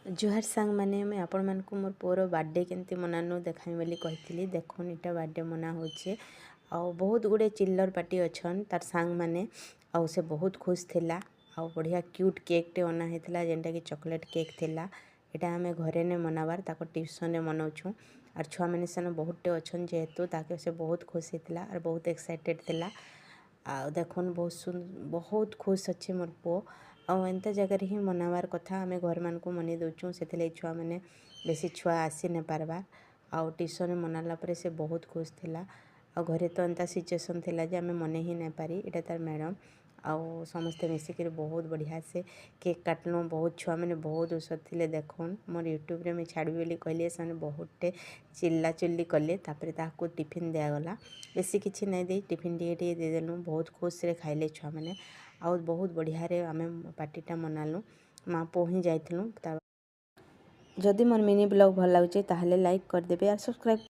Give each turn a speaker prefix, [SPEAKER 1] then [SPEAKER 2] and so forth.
[SPEAKER 1] जुहार सांग माने मैं आपण मान को मोर पुअर बर्थडे केमती मनानु देखाई बोली कही देखुन इटा बर्थडे मना होचे बहुत गुड़े चिल्लर पार्टी अच्छन तार सांग माने से बहुत खुश थिला बढ़िया क्यूट केक टे बना होता जेनटा कि चॉकलेट केक थिला एटा आमे घरे ने मनाबार ताको ट्यूशन मनाऊँ और छुआ मैंने सेन बहुत टे अच्छन जेहेतु ताके से बहुत खुश होता और बहुत एक्साइटेड थिला देखुन बहुत खुश अच्छे मोर पु एंता जगह ही मनाबार कथा आम घर मान को मनी दौचु से छुआ मैंने बेसी छुआ आसी नहीं पार्बार ट्यूशन मनाला से बहुत खुश थिला घरे तो एंता सिचुएसन थिला जे आमे मने ही नहीं पारी इटा तार मैडम समस्ते मिसिक बहुत बढ़िया से केक काटलु बहुत छुआ मैंने बहुत ऊसर थे देखुन मोर यूट्यूब रे मैं छाड़ी बोली कहली से बहुत टे चिल्ला चिल्ली कले तापर टिफिन दिगला बेसी किसी नहीं दे टिफिन टे देदेलु बहुत खुश रे खाइले छुआ मैंने बहुत बढ़िया रे आमे पार्टीटा मनालु माँ पो ही जाइलु जदि मोर मिनी ब्लॉग भल लगे ताहले लाइक कर देबे और सब्सक्राइब